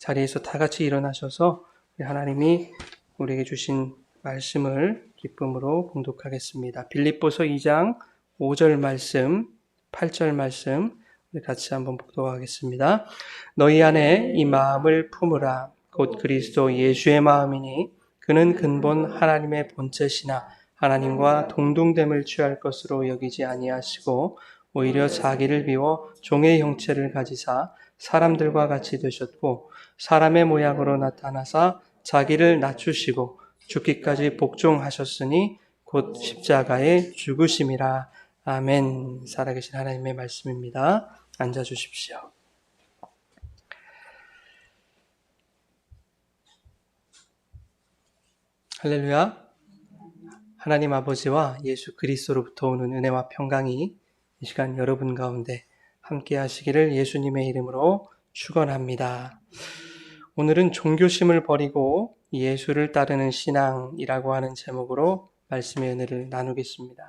자리에서 다 같이 일어나셔서 하나님이 우리에게 주신 말씀을 기쁨으로 봉독하겠습니다. 빌립보서 2장 5절 말씀, 8절 말씀 우리 같이 한번 봉독하겠습니다. 너희 안에 이 마음을 품으라. 곧 그리스도 예수의 마음이니 그는 근본 하나님의 본체시나 하나님과 동등됨을 취할 것으로 여기지 아니하시고 오히려 자기를 비워 종의 형체를 가지사 사람들과 같이 되셨고 사람의 모양으로 나타나사 자기를 낮추시고 죽기까지 복종하셨으니 곧 십자가에 죽으심이라. 아멘. 살아계신 하나님의 말씀입니다. 앉아주십시오. 할렐루야. 하나님 아버지와 예수 그리스도로부터 오는 은혜와 평강이 이 시간 여러분 가운데 함께 하시기를 예수님의 이름으로 축원합니다. 오늘은 종교심을 버리고 예수를 따르는 신앙이라고 하는 제목으로 말씀의 은혜를 나누겠습니다.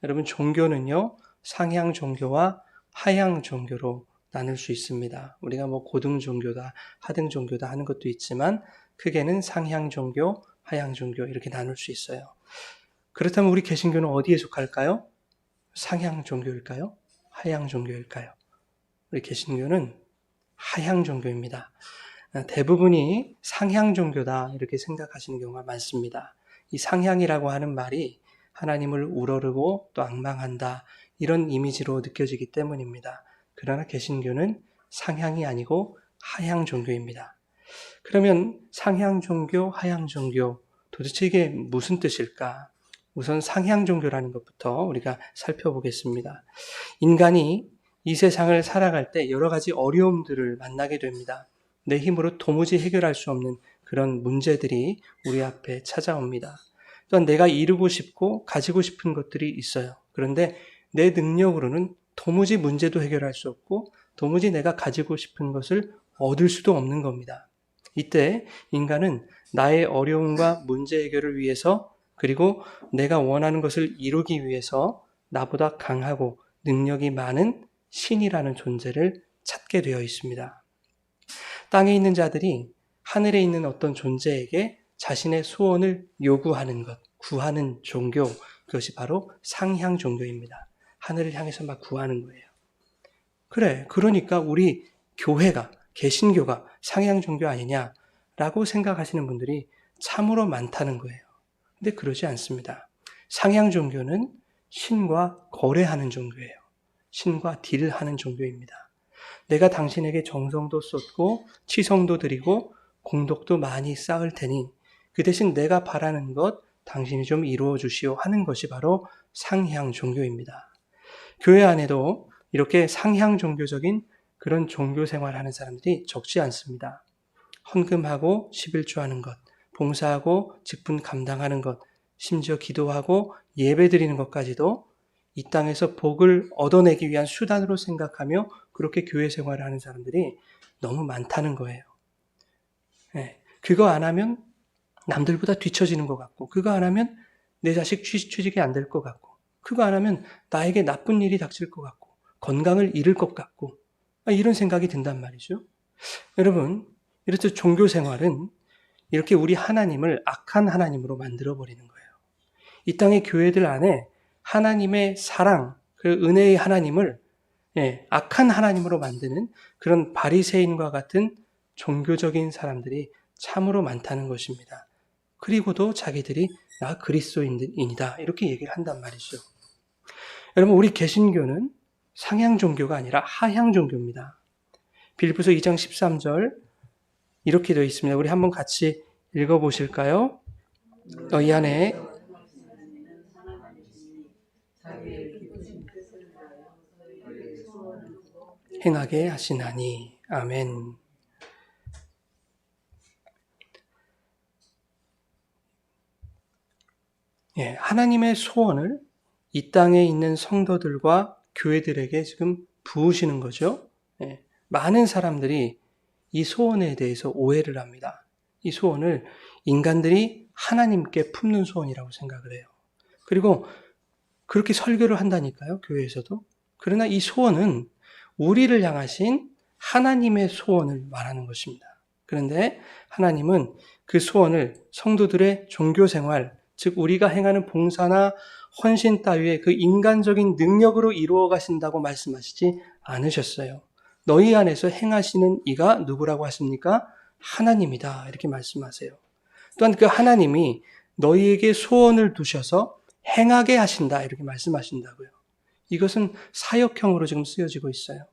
여러분, 종교는요, 상향 종교와 하향 종교로 나눌 수 있습니다. 우리가 고등 종교다, 하등 종교다 하는 것도 있지만 크게는 상향 종교, 하향 종교 이렇게 나눌 수 있어요. 그렇다면 우리 개신교는 어디에 속할까요? 상향 종교일까요? 하향 종교일까요? 우리 개신교는 하향 종교입니다. 대부분이 상향 종교다 이렇게 생각하시는 경우가 많습니다. 이 상향이라고 하는 말이 하나님을 우러르고 또 앙망한다 이런 이미지로 느껴지기 때문입니다. 그러나 개신교는 상향이 아니고 하향 종교입니다. 그러면 상향 종교, 하향 종교 도대체 이게 무슨 뜻일까? 우선 상향 종교라는 것부터 우리가 살펴보겠습니다. 인간이 이 세상을 살아갈 때 여러 가지 어려움들을 만나게 됩니다. 내 힘으로 도무지 해결할 수 없는 그런 문제들이 우리 앞에 찾아옵니다. 또한 내가 이루고 싶고 가지고 싶은 것들이 있어요. 그런데 내 능력으로는 도무지 문제도 해결할 수 없고 도무지 내가 가지고 싶은 것을 얻을 수도 없는 겁니다. 이때 인간은 나의 어려움과 문제 해결을 위해서 그리고 내가 원하는 것을 이루기 위해서 나보다 강하고 능력이 많은 신이라는 존재를 찾게 되어 있습니다. 땅에 있는 자들이 하늘에 있는 어떤 존재에게 자신의 소원을 요구하는 것, 구하는 종교, 그것이 바로 상향 종교입니다. 하늘을 향해서 막 구하는 거예요. 그래, 그러니까 우리 교회가, 개신교가 상향 종교 아니냐라고 생각하시는 분들이 참으로 많다는 거예요. 근데 그러지 않습니다. 상향 종교는 신과 거래하는 종교예요. 신과 딜하는 종교입니다. 내가 당신에게 정성도 쏟고 치성도 드리고 공덕도 많이 쌓을 테니 그 대신 내가 바라는 것 당신이 좀 이루어 주시오 하는 것이 바로 상향 종교입니다. 교회 안에도 이렇게 상향 종교적인 그런 종교 생활하는 사람들이 적지 않습니다. 헌금하고 11조하는 것, 봉사하고 직분 감당하는 것, 심지어 기도하고 예배 드리는 것까지도 이 땅에서 복을 얻어내기 위한 수단으로 생각하며 그렇게 교회 생활을 하는 사람들이 너무 많다는 거예요. 그거 안 하면 남들보다 뒤처지는 것 같고, 그거 안 하면 내 자식 취직이 안 될 것 같고, 그거 안 하면 나에게 나쁜 일이 닥칠 것 같고, 건강을 잃을 것 같고, 이런 생각이 든단 말이죠. 여러분, 이렇듯 종교 생활은 이렇게 우리 하나님을 악한 하나님으로 만들어버리는 거예요. 이 땅의 교회들 안에 하나님의 사랑, 그 은혜의 하나님을 악한 하나님으로 만드는 그런 바리새인과 같은 종교적인 사람들이 참으로 많다는 것입니다. 그리고도 자기들이 나 그리스도인이다 이렇게 얘기를 한단 말이죠. 여러분, 우리 개신교는 상향 종교가 아니라 하향 종교입니다. 빌립보서 2장 13절 이렇게 되어 있습니다. 우리 한번 같이 읽어보실까요? 너희 안에 행하게 하시나니. 아멘. 하나님의 소원을 이 땅에 있는 성도들과 교회들에게 지금 부으시는 거죠. 많은 사람들이 이 소원에 대해서 오해를 합니다. 이 소원을 인간들이 하나님께 품는 소원이라고 생각을 해요. 그리고 그렇게 설교를 한다니까요, 교회에서도. 그러나 이 소원은 우리를 향하신 하나님의 소원을 말하는 것입니다. 그런데 하나님은 그 소원을 성도들의 종교 생활, 즉 우리가 행하는 봉사나 헌신 따위의 그 인간적인 능력으로 이루어 가신다고 말씀하시지 않으셨어요. 너희 안에서 행하시는 이가 누구라고 하십니까? 하나님이다. 이렇게 말씀하세요. 또한 그 하나님이 너희에게 소원을 두셔서 행하게 하신다. 이렇게 말씀하신다고요. 이것은 사역형으로 지금 쓰여지고 있어요.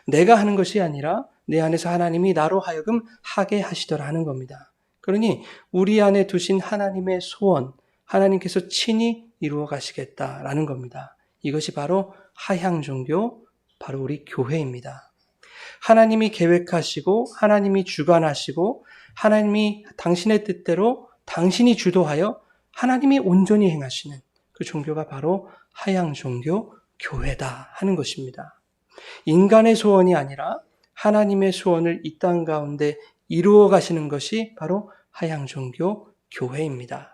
내가 하는 것이 아니라 내 안에서 하나님이 나로 하여금 하게 하시더라 하는 겁니다. 그러니 우리 안에 두신 하나님의 소원, 하나님께서 친히 이루어 가시겠다라는 겁니다. 이것이 바로 하향 종교, 바로 우리 교회입니다. 하나님이 계획하시고 하나님이 주관하시고 하나님이 당신의 뜻대로 당신이 주도하여 하나님이 온전히 행하시는 그 종교가 바로 하향 종교, 교회다 하는 것입니다. 인간의 소원이 아니라 하나님의 소원을 이 땅 가운데 이루어 가시는 것이 바로 하향 종교, 교회입니다.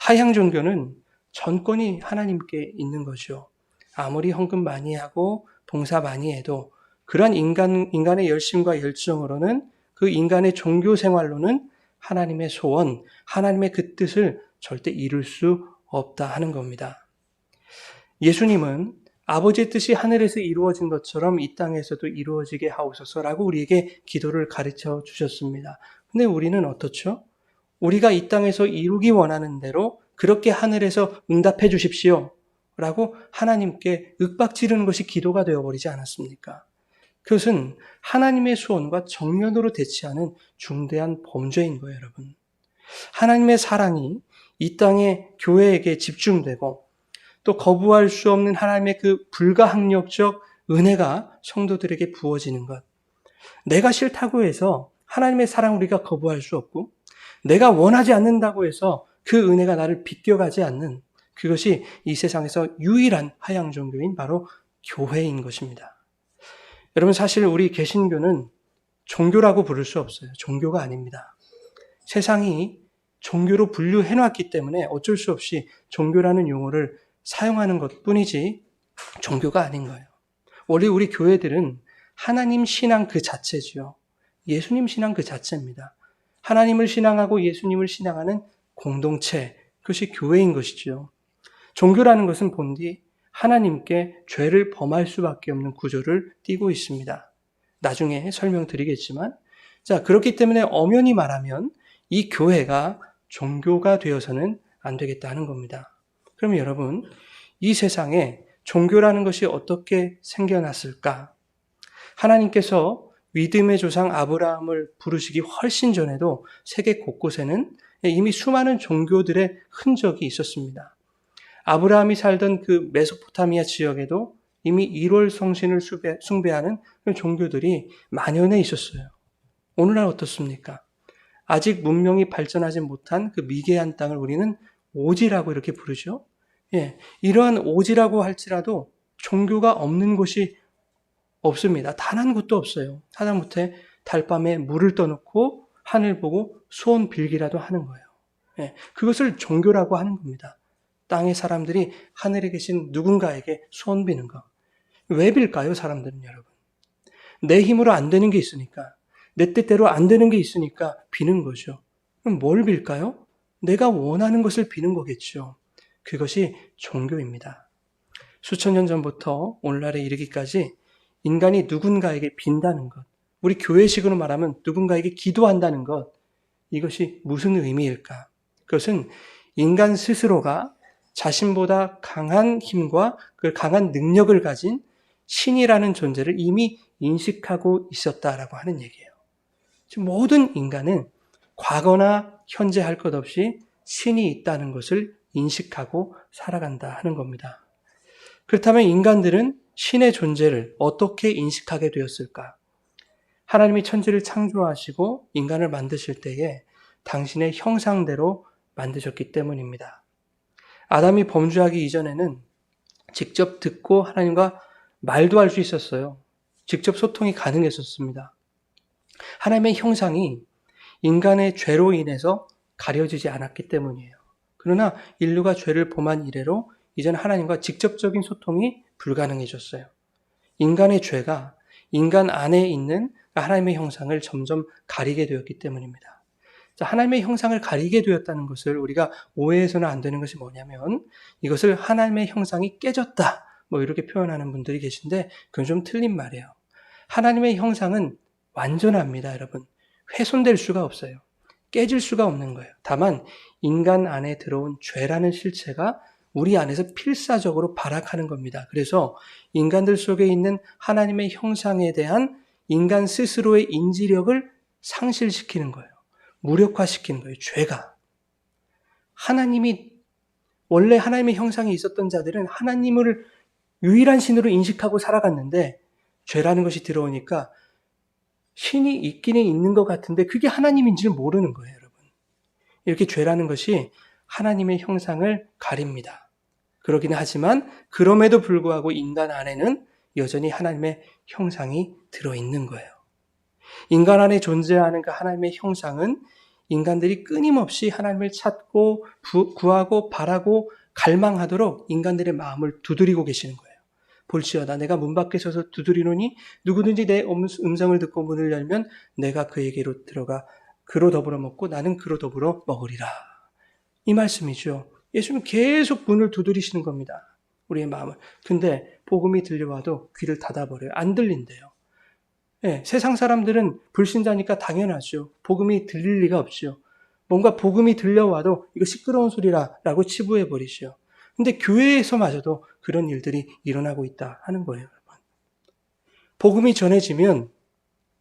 하향 종교는 전권이 하나님께 있는 거죠. 아무리 헌금 많이 하고 봉사 많이 해도 그런 인간의 열심과 열정으로는 그 인간의 종교 생활로는 하나님의 소원, 하나님의 그 뜻을 절대 이룰 수 없다 하는 겁니다. 예수님은 아버지의 뜻이 하늘에서 이루어진 것처럼 이 땅에서도 이루어지게 하옵소서라고 우리에게 기도를 가르쳐 주셨습니다. 근데 우리는 어떻죠? 우리가 이 땅에서 이루기 원하는 대로 그렇게 하늘에서 응답해 주십시오 라고 하나님께 윽박지르는 것이 기도가 되어버리지 않았습니까? 그것은 하나님의 소원과 정면으로 대치하는 중대한 범죄인 거예요, 여러분. 하나님의 사랑이 이 땅의 교회에게 집중되고 또 거부할 수 없는 하나님의 그 불가항력적 은혜가 성도들에게 부어지는 것. 내가 싫다고 해서 하나님의 사랑 우리가 거부할 수 없고 내가 원하지 않는다고 해서 그 은혜가 나를 비껴가지 않는 그것이 이 세상에서 유일한 하향 종교인 바로 교회인 것입니다. 여러분 사실 우리 개신교는 종교라고 부를 수 없어요. 종교가 아닙니다. 세상이 종교로 분류해놨기 때문에 어쩔 수 없이 종교라는 용어를 사용하는 것뿐이지 종교가 아닌 거예요. 원래 우리 교회들은 하나님 신앙 그 자체지요. 예수님 신앙 그 자체입니다. 하나님을 신앙하고 예수님을 신앙하는 공동체, 그것이 교회인 것이죠. 종교라는 것은 본디 하나님께 죄를 범할 수밖에 없는 구조를 띠고 있습니다. 나중에 설명드리겠지만, 자, 그렇기 때문에 엄연히 말하면 이 교회가 종교가 되어서는 안 되겠다 하는 겁니다. 그러면 여러분, 이 세상에 종교라는 것이 어떻게 생겨났을까? 하나님께서 믿음의 조상 아브라함을 부르시기 훨씬 전에도 세계 곳곳에는 이미 수많은 종교들의 흔적이 있었습니다. 아브라함이 살던 그 메소포타미아 지역에도 이미 1월 성신을 숭배하는 종교들이 만연해 있었어요. 오늘날 어떻습니까? 아직 문명이 발전하지 못한 그 미개한 땅을 우리는 오지라고 이렇게 부르죠. 예, 이러한 오지라고 할지라도 종교가 없는 곳이 없습니다. 단 한 곳도 없어요. 하다못해 달밤에 물을 떠놓고 하늘 보고 소원 빌기라도 하는 거예요. 예, 그것을 종교라고 하는 겁니다. 땅의 사람들이 하늘에 계신 누군가에게 소원 비는 거. 왜 빌까요, 사람들은 여러분? 내 힘으로 안 되는 게 있으니까, 내 뜻대로 안 되는 게 있으니까 비는 거죠. 그럼 뭘 빌까요? 내가 원하는 것을 비는 거겠죠. 그것이 종교입니다. 수천 년 전부터 오늘날에 이르기까지 인간이 누군가에게 빈다는 것, 우리 교회식으로 말하면 누군가에게 기도한다는 것, 이것이 무슨 의미일까? 그것은 인간 스스로가 자신보다 강한 힘과 그 강한 능력을 가진 신이라는 존재를 이미 인식하고 있었다라고 하는 얘기예요. 지금 모든 인간은 과거나 현재 할 것 없이 신이 있다는 것을 인식하고 살아간다 하는 겁니다. 그렇다면 인간들은 신의 존재를 어떻게 인식하게 되었을까? 하나님이 천지를 창조하시고 인간을 만드실 때에 당신의 형상대로 만드셨기 때문입니다. 아담이 범죄하기 이전에는 직접 듣고 하나님과 말도 할 수 있었어요. 직접 소통이 가능했었습니다. 하나님의 형상이 인간의 죄로 인해서 가려지지 않았기 때문이에요. 그러나 인류가 죄를 범한 이래로 이제는 하나님과 직접적인 소통이 불가능해졌어요. 인간의 죄가 인간 안에 있는 하나님의 형상을 점점 가리게 되었기 때문입니다. 자, 하나님의 형상을 가리게 되었다는 것을 우리가 오해해서는 안 되는 것이 뭐냐면 이것을 하나님의 형상이 깨졌다. 이렇게 표현하는 분들이 계신데 그건 좀 틀린 말이에요. 하나님의 형상은 완전합니다, 여러분. 훼손될 수가 없어요. 깨질 수가 없는 거예요. 다만 인간 안에 들어온 죄라는 실체가 우리 안에서 필사적으로 발악하는 겁니다. 그래서 인간들 속에 있는 하나님의 형상에 대한 인간 스스로의 인지력을 상실시키는 거예요. 무력화시키는 거예요. 죄가. 원래 하나님의 형상이 있었던 자들은 하나님을 유일한 신으로 인식하고 살아갔는데 죄라는 것이 들어오니까 신이 있기는 있는 것 같은데 그게 하나님인지를 모르는 거예요, 여러분. 이렇게 죄라는 것이 하나님의 형상을 가립니다. 그러기는 하지만 그럼에도 불구하고 인간 안에는 여전히 하나님의 형상이 들어있는 거예요. 인간 안에 존재하는 그 하나님의 형상은 인간들이 끊임없이 하나님을 찾고 구하고 바라고 갈망하도록 인간들의 마음을 두드리고 계시는 거예요. 볼지어다 내가 문 밖에 서서 두드리노니 누구든지 내 음성을 듣고 문을 열면 내가 그에게로 들어가 그로 더불어 먹고 나는 그로 더불어 먹으리라. 이 말씀이죠. 예수님은 계속 문을 두드리시는 겁니다. 우리의 마음을. 근데 복음이 들려와도 귀를 닫아버려요. 안 들린대요. 네, 세상 사람들은 불신자니까 당연하죠. 복음이 들릴 리가 없죠. 뭔가 복음이 들려와도 이거 시끄러운 소리라고 치부해버리죠. 근데 교회에서마저도 그런 일들이 일어나고 있다 하는 거예요, 여러분. 복음이 전해지면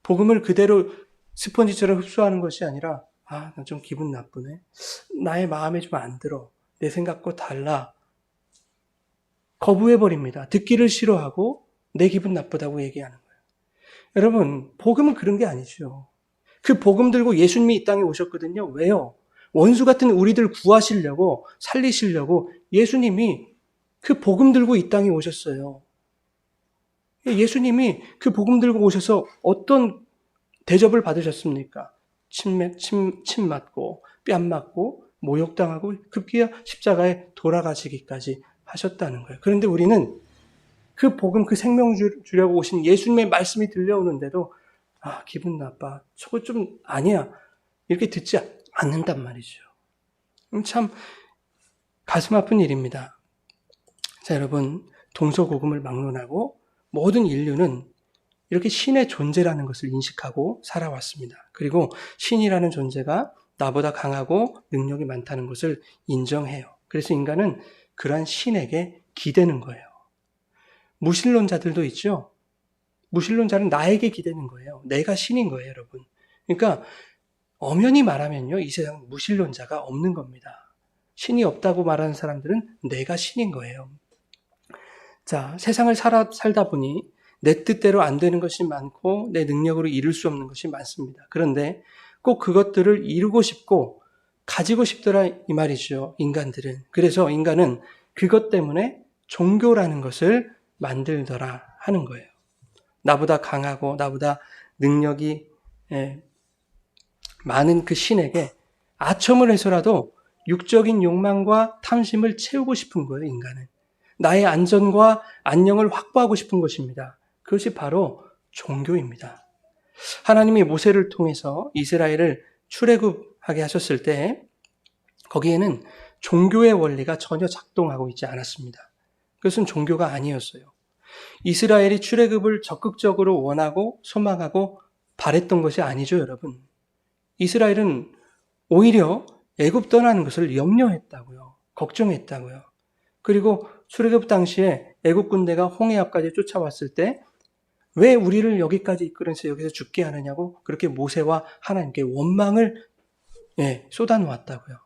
복음을 그대로 스펀지처럼 흡수하는 것이 아니라 나 좀 기분 나쁘네. 나의 마음에 좀 안 들어. 내 생각과 달라. 거부해버립니다. 듣기를 싫어하고 내 기분 나쁘다고 얘기하는 거예요. 여러분, 복음은 그런 게 아니죠. 그 복음 들고 예수님이 이 땅에 오셨거든요. 왜요? 원수 같은 우리들 구하시려고 살리시려고 예수님이 그 복음 들고 이 땅에 오셨어요. 예수님이 그 복음 들고 오셔서 어떤 대접을 받으셨습니까? 침 맞고 뺨 맞고 모욕당하고 급기야 십자가에 돌아가시기까지 하셨다는 거예요. 그런데 우리는 그 복음, 그 생명 주려고 오신 예수님의 말씀이 들려오는데도 기분 나빠. 저거 좀 아니야. 이렇게 듣지 않는단 말이죠. 참 가슴 아픈 일입니다. 자, 여러분, 동서고금을 막론하고 모든 인류는 이렇게 신의 존재라는 것을 인식하고 살아왔습니다. 그리고 신이라는 존재가 나보다 강하고 능력이 많다는 것을 인정해요. 그래서 인간은 그러한 신에게 기대는 거예요. 무신론자들도 있죠. 무신론자는 나에게 기대는 거예요. 내가 신인 거예요, 여러분. 그러니까 엄연히 말하면요, 이 세상 무신론자가 없는 겁니다. 신이 없다고 말하는 사람들은 내가 신인 거예요. 자, 세상을 살다 보니 내 뜻대로 안 되는 것이 많고 내 능력으로 이룰 수 없는 것이 많습니다. 그런데 꼭 그것들을 이루고 싶고 가지고 싶더라 이 말이죠, 인간들은. 그래서 인간은 그것 때문에 종교라는 것을 만들더라 하는 거예요. 나보다 강하고 나보다 능력이 많은 그 신에게 아첨을 해서라도 육적인 욕망과 탐심을 채우고 싶은 거예요, 인간은. 나의 안전과 안녕을 확보하고 싶은 것입니다. 그것이 바로 종교입니다. 하나님이 모세를 통해서 이스라엘을 출애굽하게 하셨을 때 거기에는 종교의 원리가 전혀 작동하고 있지 않았습니다. 그것은 종교가 아니었어요. 이스라엘이 출애굽을 적극적으로 원하고 소망하고 바랬던 것이 아니죠, 여러분. 이스라엘은 오히려 애굽 떠나는 것을 염려했다고요. 걱정했다고요. 그리고 출애굽 당시에 애굽 군대가 홍해 앞까지 쫓아왔을 때 왜 우리를 여기까지 이끌어서 여기서 죽게 하느냐고 그렇게 모세와 하나님께 원망을 쏟아놓았다고요.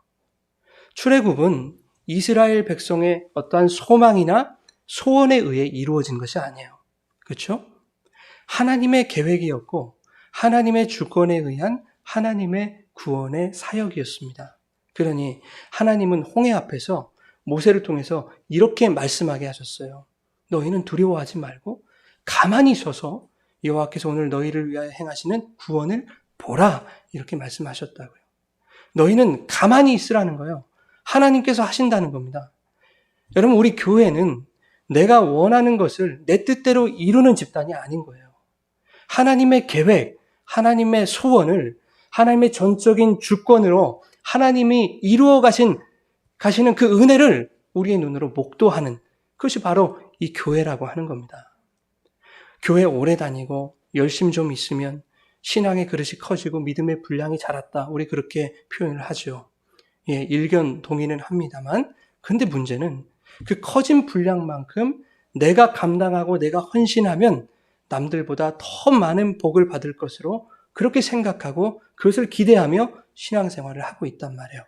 출애굽은 이스라엘 백성의 어떠한 소망이나 소원에 의해 이루어진 것이 아니에요. 그렇죠? 하나님의 계획이었고 하나님의 주권에 의한 하나님의 구원의 사역이었습니다. 그러니 하나님은 홍해 앞에서 모세를 통해서 이렇게 말씀하게 하셨어요. 너희는 두려워하지 말고 가만히 서서 여호와께서 오늘 너희를 위하여 행하시는 구원을 보라. 이렇게 말씀하셨다고요. 너희는 가만히 있으라는 거예요. 하나님께서 하신다는 겁니다. 여러분, 우리 교회는 내가 원하는 것을 내 뜻대로 이루는 집단이 아닌 거예요. 하나님의 계획, 하나님의 소원을 하나님의 전적인 주권으로 하나님이 이루어 가시는 그 은혜를 우리의 눈으로 목도하는 그것이 바로 이 교회라고 하는 겁니다. 교회 오래 다니고 열심 좀 있으면 신앙의 그릇이 커지고 믿음의 분량이 자랐다. 우리 그렇게 표현을 하죠. 예, 일견 동의는 합니다만, 근데 문제는 그 커진 분량만큼 내가 감당하고 내가 헌신하면 남들보다 더 많은 복을 받을 것으로 그렇게 생각하고 그것을 기대하며 신앙생활을 하고 있단 말이에요.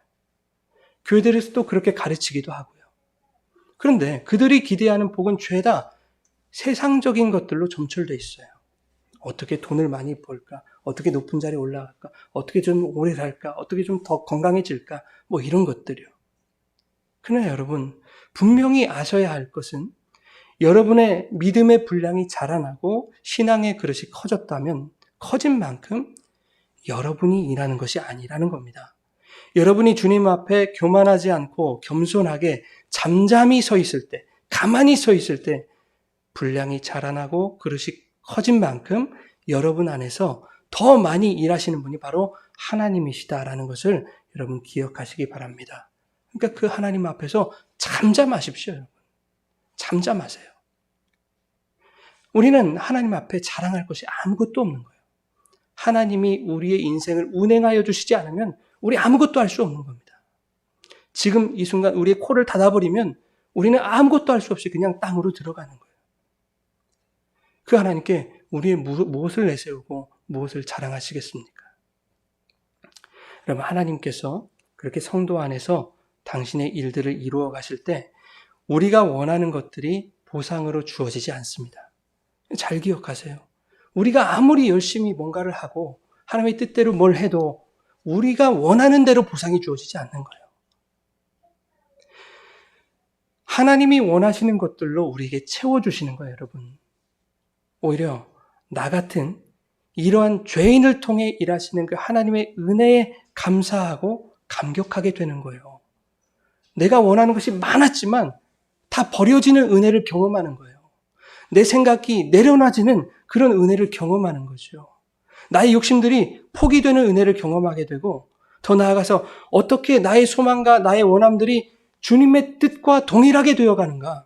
교회들에서도 그렇게 가르치기도 하고요. 그런데 그들이 기대하는 복은 죄다 세상적인 것들로 점철되어 있어요. 어떻게 돈을 많이 벌까? 어떻게 높은 자리에 올라갈까? 어떻게 좀 오래 살까? 어떻게 좀 더 건강해질까? 뭐 이런 것들이요. 그러나 여러분, 분명히 아셔야 할 것은 여러분의 믿음의 분량이 자라나고 신앙의 그릇이 커졌다면 커진 만큼 여러분이 일하는 것이 아니라는 겁니다. 여러분이 주님 앞에 교만하지 않고 겸손하게 잠잠히 서 있을 때, 가만히 서 있을 때 분량이 자라나고 그릇이 커진 만큼 여러분 안에서 더 많이 일하시는 분이 바로 하나님이시다라는 것을 여러분 기억하시기 바랍니다. 그러니까 그 하나님 앞에서 잠잠하십시오. 여러분. 잠잠하세요. 우리는 하나님 앞에 자랑할 것이 아무것도 없는 거예요. 하나님이 우리의 인생을 운행하여 주시지 않으면 우리 아무것도 할 수 없는 겁니다. 지금 이 순간 우리의 코를 닫아버리면 우리는 아무것도 할 수 없이 그냥 땅으로 들어가는 거예요. 그 하나님께 우리의 무엇을 내세우고 무엇을 자랑하시겠습니까? 여러분, 하나님께서 그렇게 성도 안에서 당신의 일들을 이루어 가실 때 우리가 원하는 것들이 보상으로 주어지지 않습니다. 잘 기억하세요. 우리가 아무리 열심히 뭔가를 하고 하나님의 뜻대로 뭘 해도 우리가 원하는 대로 보상이 주어지지 않는 거예요. 하나님이 원하시는 것들로 우리에게 채워주시는 거예요, 여러분. 오히려 나 같은 이러한 죄인을 통해 일하시는 그 하나님의 은혜에 감사하고 감격하게 되는 거예요. 내가 원하는 것이 많았지만 다 버려지는 은혜를 경험하는 거예요. 내 생각이 내려놔지는 그런 은혜를 경험하는 거죠. 나의 욕심들이 포기되는 은혜를 경험하게 되고 더 나아가서 어떻게 나의 소망과 나의 원함들이 주님의 뜻과 동일하게 되어가는가,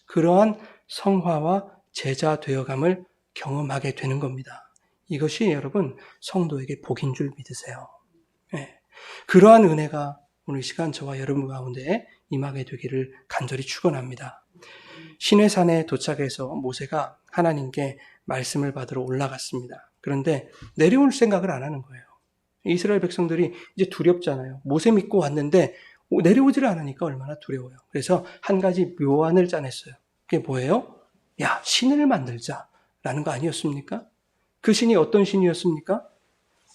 그러한 성화와 제자 되어감을 경험하게 되는 겁니다. 이것이 여러분 성도에게 복인 줄 믿으세요. 네. 그러한 은혜가 오늘 시간 저와 여러분 가운데 임하게 되기를 간절히 축원합니다. 시내산에 도착해서 모세가 하나님께 말씀을 받으러 올라갔습니다. 그런데 내려올 생각을 안 하는 거예요. 이스라엘 백성들이 이제 두렵잖아요. 모세 믿고 왔는데 내려오지를 않으니까 얼마나 두려워요. 그래서 한 가지 묘안을 짜냈어요. 그게 뭐예요? 야, 신을 만들자라는 거 아니었습니까? 그 신이 어떤 신이었습니까?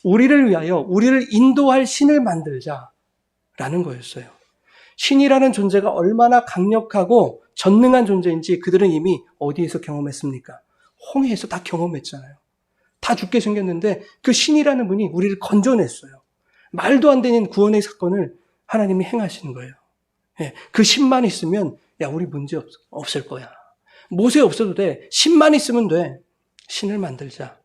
우리를 위하여 우리를 인도할 신을 만들자라는 거였어요. 신이라는 존재가 얼마나 강력하고 전능한 존재인지 그들은 이미 어디에서 경험했습니까? 홍해에서 다 경험했잖아요. 다 죽게 생겼는데 그 신이라는 분이 우리를 건져냈어요. 말도 안 되는 구원의 사건을 하나님이 행하시는 거예요. 예, 그 신만 있으면 야, 우리 문제 없을 거야. 모세 없어도 돼. 신만 있으면 돼. 신을 만들자.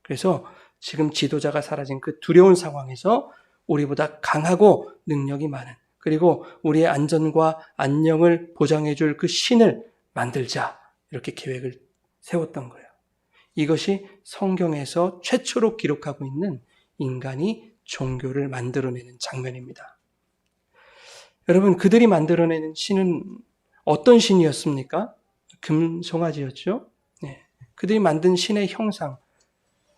그래서 지금 지도자가 사라진 그 두려운 상황에서 우리보다 강하고 능력이 많은, 그리고 우리의 안전과 안녕을 보장해 줄 그 신을 만들자. 이렇게 계획을 세웠던 거예요. 이것이 성경에서 최초로 기록하고 있는 인간이 종교를 만들어내는 장면입니다. 여러분, 그들이 만들어내는 신은 어떤 신이었습니까? 금송아지였죠. 네. 그들이 만든 신의 형상,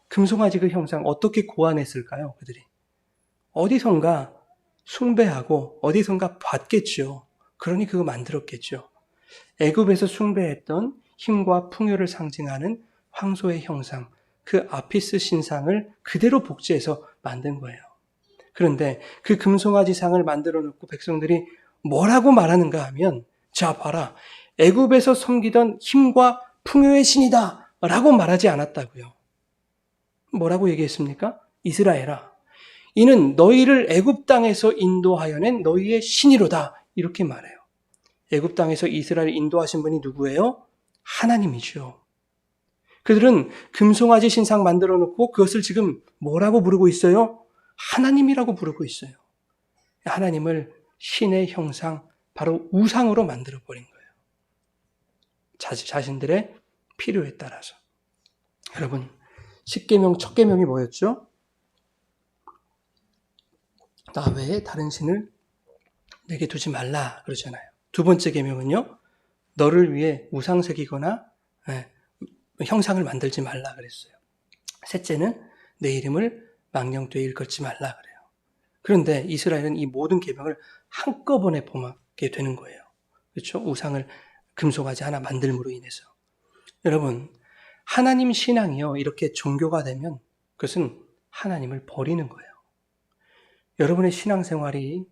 금송아지 그 형상 어떻게 고안했을까요? 그들이 어디선가 숭배하고 어디선가 봤겠죠. 그러니 그거 만들었겠죠. 애굽에서 숭배했던 힘과 풍요를 상징하는 황소의 형상, 그 아피스 신상을 그대로 복제해서 만든 거예요. 그런데 그 금송아지 상을 만들어 놓고 백성들이 뭐라고 말하는가 하면, 자 봐라, 애굽에서 섬기던 힘과 풍요의 신이다 라고 말하지 않았다고요. 뭐라고 얘기했습니까? 이스라엘아, 이는 너희를 애굽 땅에서 인도하여 낸 너희의 신이로다, 이렇게 말해요. 애굽 땅에서 이스라엘 인도하신 분이 누구예요? 하나님이죠. 그들은 금송아지 신상 만들어 놓고 그것을 지금 뭐라고 부르고 있어요? 하나님이라고 부르고 있어요. 하나님을 신의 형상, 바로 우상으로 만들어 버린 거예요. 자신들의 필요에 따라서. 여러분, 10계명 첫 계명이 뭐였죠? 나 외에 다른 신을 내게 두지 말라 그러잖아요. 두 번째 계명은요, 너를 위해 우상 새기거나 형상을 만들지 말라 그랬어요. 셋째는 내 이름을 망령되이 일컫지 말라 그래요. 그런데 이스라엘은 이 모든 계명을 한꺼번에 범하게 되는 거예요. 그렇죠? 우상을 금송아지 하나 만들므로 인해서. 여러분, 하나님 신앙이요, 이렇게 종교가 되면 그것은 하나님을 버리는 거예요. 여러분의 신앙생활이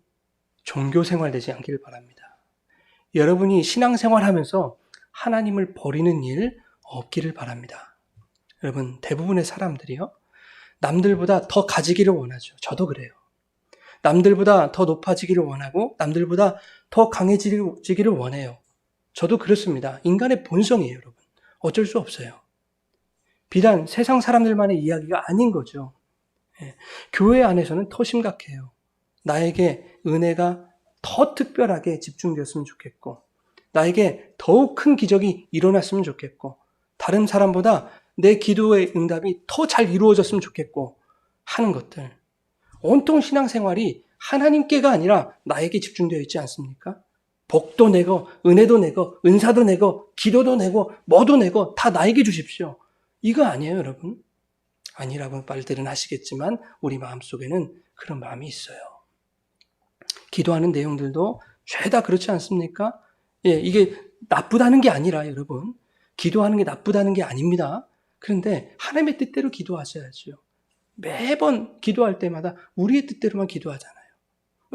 종교생활 되지 않기를 바랍니다. 여러분이 신앙생활하면서 하나님을 버리는 일 없기를 바랍니다. 여러분, 대부분의 사람들이요, 남들보다 더 가지기를 원하죠. 저도 그래요. 남들보다 더 높아지기를 원하고 남들보다 더 강해지기를 원해요. 저도 그렇습니다. 인간의 본성이에요, 여러분. 어쩔 수 없어요. 비단 세상 사람들만의 이야기가 아닌 거죠. 교회 안에서는 더 심각해요. 나에게 은혜가 더 특별하게 집중되었으면 좋겠고, 나에게 더욱 큰 기적이 일어났으면 좋겠고, 다른 사람보다 내 기도의 응답이 더 잘 이루어졌으면 좋겠고 하는 것들. 온통 신앙생활이 하나님께가 아니라 나에게 집중되어 있지 않습니까? 복도 내고 은혜도 내고 은사도 내고 기도도 내고 뭐도 내고 다 나에게 주십시오. 이거 아니에요, 여러분. 아니라고 말들은 하시겠지만 우리 마음속에는 그런 마음이 있어요. 기도하는 내용들도 죄다 그렇지 않습니까? 이게 나쁘다는 게 아니라 여러분, 기도하는 게 나쁘다는 게 아닙니다. 그런데 하나님의 뜻대로 기도하셔야죠. 매번 기도할 때마다 우리의 뜻대로만 기도하잖아요.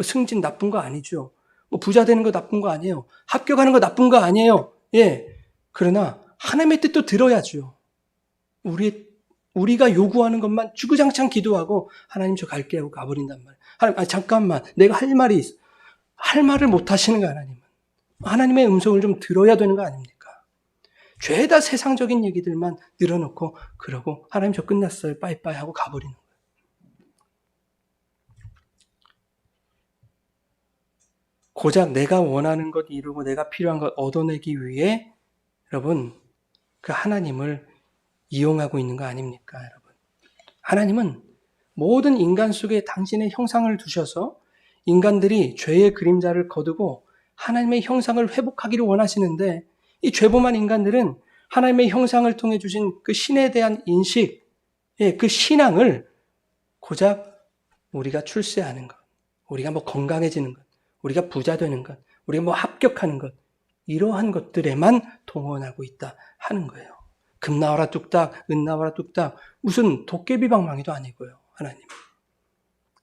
승진 나쁜 거 아니죠. 부자 되는 거 나쁜 거 아니에요. 합격하는 거 나쁜 거 아니에요. 그러나 하나님의 뜻도 들어야죠. 우리가 요구하는 것만 주구장창 기도하고 하나님 저 갈게 하고 가버린단 말이에요. 하나님, 잠깐만, 내가 할 말이 있어. 할 말을 못 하시는 거 하나님은. 하나님의 음성을 좀 들어야 되는 거 아닙니까? 죄다 세상적인 얘기들만 늘어놓고 그러고 하나님 저 끝났어요. 빠이빠이 하고 가버리는 거예요. 고작 내가 원하는 것 이루고 내가 필요한 것 얻어내기 위해 여러분 그 하나님을 이용하고 있는 거 아닙니까, 여러분? 하나님은 모든 인간 속에 당신의 형상을 두셔서 인간들이 죄의 그림자를 거두고 하나님의 형상을 회복하기를 원하시는데 이 죄범한 인간들은 하나님의 형상을 통해 주신 그 신에 대한 인식, 그 신앙을 고작 우리가 출세하는 것, 우리가 건강해지는 것, 우리가 부자 되는 것, 우리가 합격하는 것, 이러한 것들에만 동원하고 있다 하는 거예요. 금 나와라 뚝딱, 은 나와라 뚝딱, 무슨 도깨비 방망이도 아니고요, 하나님.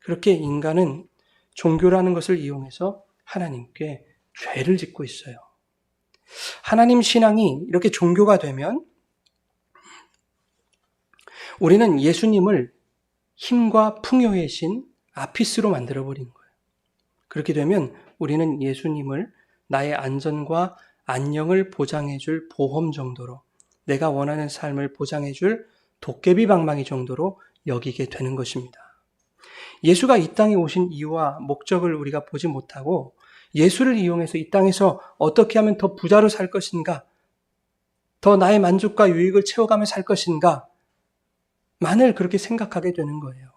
그렇게 인간은 종교라는 것을 이용해서 하나님께 죄를 짓고 있어요. 하나님 신앙이 이렇게 종교가 되면 우리는 예수님을 힘과 풍요의 신 아피스로 만들어버리는 거예요. 그렇게 되면 우리는 예수님을 나의 안전과 안녕을 보장해줄 보험 정도로, 내가 원하는 삶을 보장해줄 도깨비 방망이 정도로 여기게 되는 것입니다. 예수가 이 땅에 오신 이유와 목적을 우리가 보지 못하고 예수를 이용해서 이 땅에서 어떻게 하면 더 부자로 살 것인가, 더 나의 만족과 유익을 채워가며 살 것인가 만을 그렇게 생각하게 되는 거예요.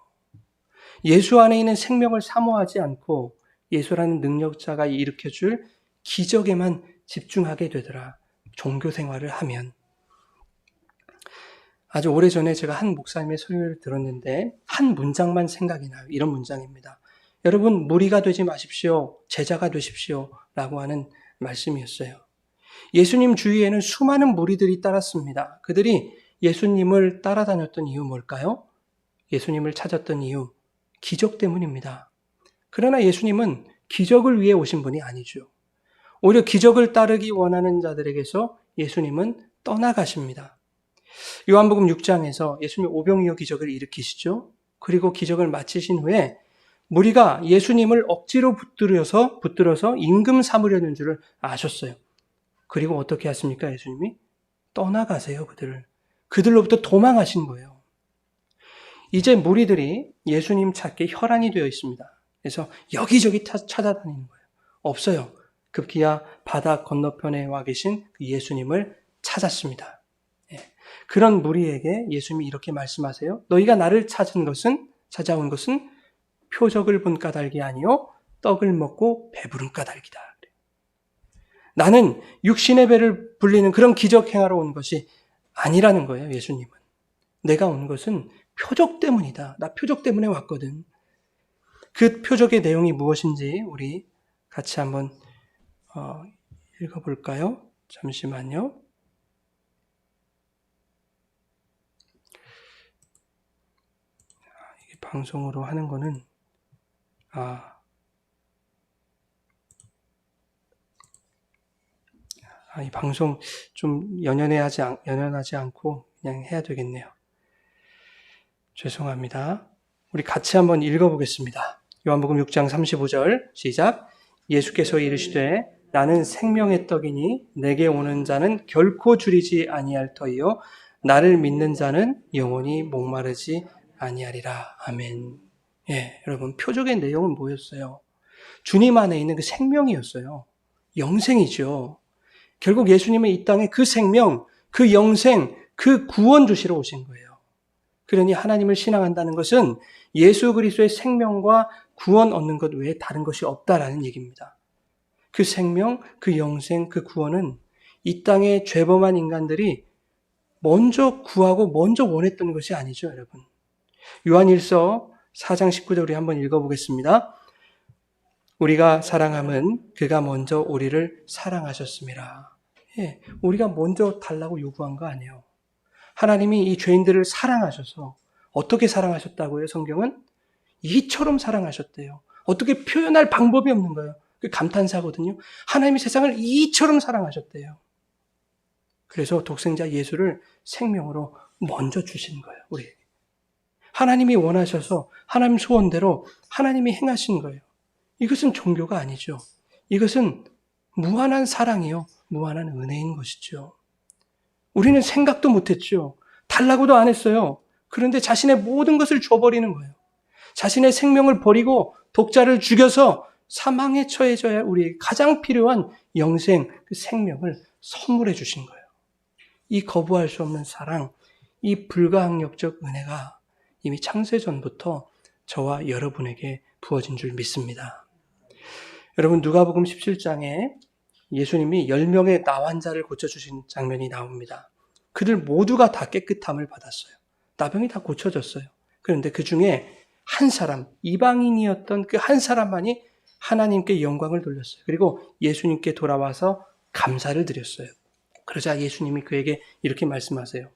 예수 안에 있는 생명을 사모하지 않고 예수라는 능력자가 일으켜줄 기적에만 집중하게 되더라. 종교 생활을 하면. 아주 오래전에 제가 한 목사님의 설교를 들었는데 한 문장만 생각이 나요. 이런 문장입니다. 여러분, 무리가 되지 마십시오. 제자가 되십시오. 라고 하는 말씀이었어요. 예수님 주위에는 수많은 무리들이 따랐습니다. 그들이 예수님을 따라다녔던 이유 뭘까요? 예수님을 찾았던 이유, 기적 때문입니다. 그러나 예수님은 기적을 위해 오신 분이 아니죠. 오히려 기적을 따르기 원하는 자들에게서 예수님은 떠나가십니다. 요한복음 6장에서 예수님 오병이어 기적을 일으키시죠. 그리고 기적을 마치신 후에 무리가 예수님을 억지로 붙들어서 임금 삼으려는 줄을 아셨어요. 그리고 어떻게 하십니까? 예수님이 떠나가세요, 그들을. 그들로부터 도망하신 거예요. 이제 무리들이 예수님 찾기 혈안이 되어 있습니다. 그래서 여기저기 찾아다니는 거예요. 없어요. 급기야 바다 건너편에 와 계신 그 예수님을 찾았습니다. 그런 무리에게 예수님이 이렇게 말씀하세요. 너희가 나를 찾아온 것은 표적을 본 까닭이 아니요 떡을 먹고 배부른 까닭이다. 나는 육신의 배를 불리는 그런 기적 행하러 온 것이 아니라는 거예요. 예수님은. 내가 온 것은 표적 때문이다. 나 표적 때문에 왔거든. 그 표적의 내용이 무엇인지 우리 같이 한번 읽어볼까요? 잠시만요. 이게 방송으로 하는 거는 이 방송 좀 연연하지 않고 그냥 해야 되겠네요. 죄송합니다. 우리 같이 한번 읽어보겠습니다. 요한복음 6장 35절 시작. 예수께서 이르시되 나는 생명의 떡이니 내게 오는 자는 결코 줄이지 아니할 터이요 나를 믿는 자는 영원히 목마르지 아니하리라. 아멘. 여러분 표적의 내용은 뭐였어요? 주님 안에 있는 그 생명이었어요. 영생이죠. 결국 예수님은 이 땅에 그 생명, 그 영생, 그 구원 주시러 오신 거예요. 그러니 하나님을 신앙한다는 것은 예수 그리스도의 생명과 구원 얻는 것 외에 다른 것이 없다라는 얘기입니다. 그 생명, 그 영생, 그 구원은 이 땅에 죄범한 인간들이 먼저 구하고 먼저 원했던 것이 아니죠, 여러분. 요한일서 4장 19절 우리 한번 읽어보겠습니다. 우리가 사랑함은 그가 먼저 우리를 사랑하셨습니다. 우리가 먼저 달라고 요구한 거 아니에요. 하나님이 이 죄인들을 사랑하셔서 어떻게 사랑하셨다고요? 성경은 이처럼 사랑하셨대요. 어떻게 표현할 방법이 없는 거예요. 그 감탄사거든요. 하나님이 세상을 이처럼 사랑하셨대요. 그래서 독생자 예수를 생명으로 먼저 주신 거예요. 우리에게. 하나님이 원하셔서 하나님 소원대로 하나님이 행하신 거예요. 이것은 종교가 아니죠. 이것은 무한한 사랑이요. 무한한 은혜인 것이죠. 우리는 생각도 못했죠. 달라고도 안 했어요. 그런데 자신의 모든 것을 줘버리는 거예요. 자신의 생명을 버리고 독자를 죽여서 사망에 처해져야 우리에게 가장 필요한 영생, 그 생명을 선물해 주신 거예요. 이 거부할 수 없는 사랑, 이 불가항력적 은혜가 이미 창세전부터 저와 여러분에게 부어진 줄 믿습니다. 여러분 누가복음 17장에 예수님이 10명의 나환자를 고쳐주신 장면이 나옵니다. 그들 모두가 다 깨끗함을 받았어요. 나병이 다 고쳐졌어요. 그런데 그 중에 한 사람, 이방인이었던 그 한 사람만이 하나님께 영광을 돌렸어요. 그리고 예수님께 돌아와서 감사를 드렸어요. 그러자 예수님이 그에게 이렇게 말씀하세요.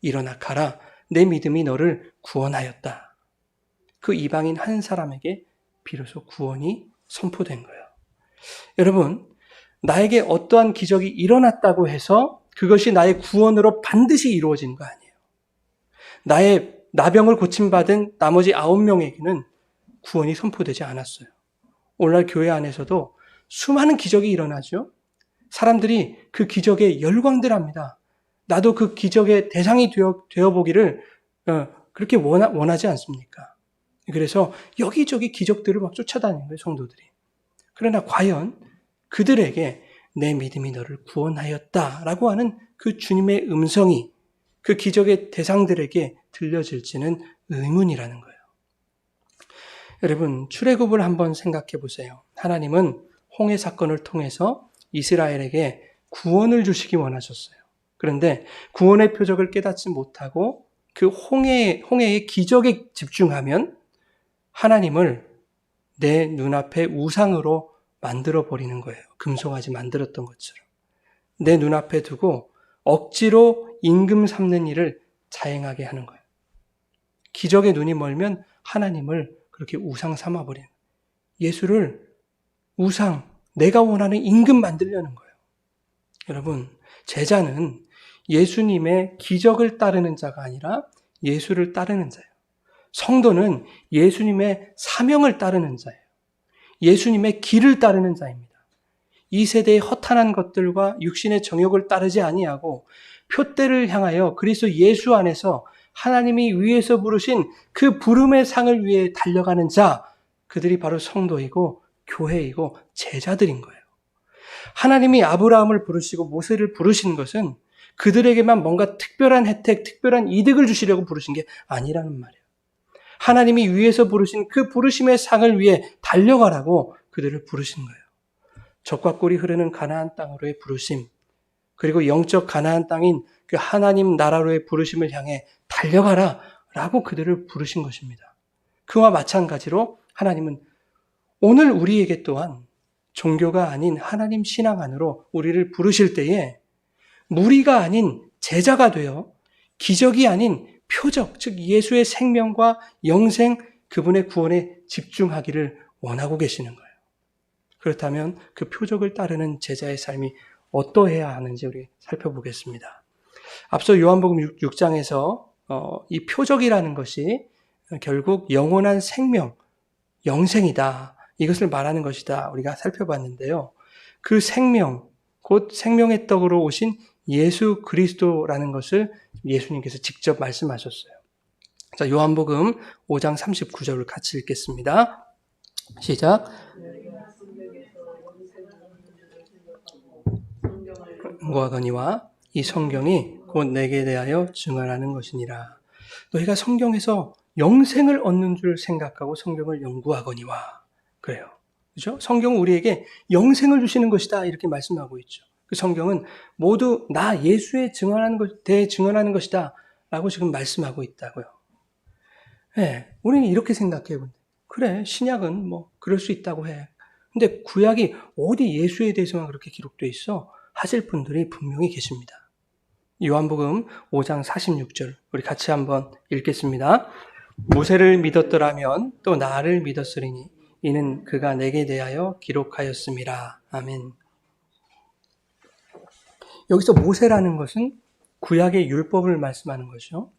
일어나 가라. 내 믿음이 너를 구원하였다. 그 이방인 한 사람에게 비로소 구원이 선포된 거예요. 여러분, 나에게 어떠한 기적이 일어났다고 해서 그것이 나의 구원으로 반드시 이루어지는 거 아니에요. 나의 나병을 고침받은 나머지 9명에게는 구원이 선포되지 않았어요. 오늘날 교회 안에서도 수많은 기적이 일어나죠. 사람들이 그 기적에 열광들합니다. 나도 그 기적의 대상이 되어보기를 그렇게 원하지 않습니까? 그래서 여기저기 기적들을 막 쫓아다니는 거예요, 성도들이. 그러나 과연 그들에게 내 믿음이 너를 구원하였다라고 하는 그 주님의 음성이 그 기적의 대상들에게 들려질지는 의문이라는 거예요. 여러분, 출애굽을 한번 생각해 보세요. 하나님은 홍해 사건을 통해서 이스라엘에게 구원을 주시기 원하셨어요. 그런데 구원의 표적을 깨닫지 못하고 그 홍해의 기적에 집중하면 하나님을 내 눈앞에 우상으로 만들어버리는 거예요. 금송아지 만들었던 것처럼. 내 눈앞에 두고 억지로 임금 삼는 일을 자행하게 하는 거예요. 기적에 눈이 멀면 하나님을 그렇게 우상 삼아버리는 거예요. 예수를 우상, 내가 원하는 임금 만들려는 거예요. 여러분, 제자는 예수님의 기적을 따르는 자가 아니라 예수를 따르는 자예요. 성도는 예수님의 사명을 따르는 자예요. 예수님의 길을 따르는 자입니다. 이 세대의 허탄한 것들과 육신의 정욕을 따르지 아니하고 표대를 향하여 그리스도 예수 안에서 하나님이 위에서 부르신 그 부름의 상을 위해 달려가는 자, 그들이 바로 성도이고 교회이고 제자들인 거예요. 하나님이 아브라함을 부르시고 모세를 부르신 것은 그들에게만 뭔가 특별한 혜택, 특별한 이득을 주시려고 부르신 게 아니라는 말이에요. 하나님이 위에서 부르신 그 부르심의 상을 위해 달려가라고 그들을 부르신 거예요. 젖과 꿀이 흐르는 가나안 땅으로의 부르심, 그리고 영적 가나안 땅인 그 하나님 나라로의 부르심을 향해 달려가라 라고 그들을 부르신 것입니다. 그와 마찬가지로 하나님은 오늘 우리에게 또한 종교가 아닌 하나님 신앙 안으로 우리를 부르실 때에 무리가 아닌 제자가 되어 기적이 아닌 표적, 즉 예수의 생명과 영생, 그분의 구원에 집중하기를 원하고 계시는 거예요. 그렇다면 그 표적을 따르는 제자의 삶이 어떠해야 하는지 우리 살펴보겠습니다. 앞서 요한복음 6장에서 이 표적이라는 것이 결국 영원한 생명, 영생이다. 이것을 말하는 것이다. 우리가 살펴봤는데요. 그 생명, 곧 생명의 떡으로 오신 예수 그리스도라는 것을 예수님께서 직접 말씀하셨어요. 자, 요한복음 5장 39절을 같이 읽겠습니다. 시작. 연구하거니와 이 성경이 곧 내게 대하여 증언하는 것이니라. 너희가 성경에서 영생을 얻는 줄 생각하고 성경을 연구하거니와. 그래요. 그죠? 성경은 우리에게 영생을 주시는 것이다. 이렇게 말씀하고 있죠. 그 성경은 모두 나 예수에 대해 증언하는 것이다. 라고 지금 말씀하고 있다고요. 네, 우리는 이렇게 생각해요. 그래, 신약은 뭐 그럴 수 있다고 해. 근데 구약이 어디 예수에 대해서만 그렇게 기록되어 있어? 하실 분들이 분명히 계십니다. 요한복음 5장 46절 우리 같이 한번 읽겠습니다. 모세를 믿었더라면 또 나를 믿었으리니 이는 그가 내게 대하여 기록하였음이라. 아멘. 여기서 모세라는 것은 구약의 율법을 말씀하는 거죠.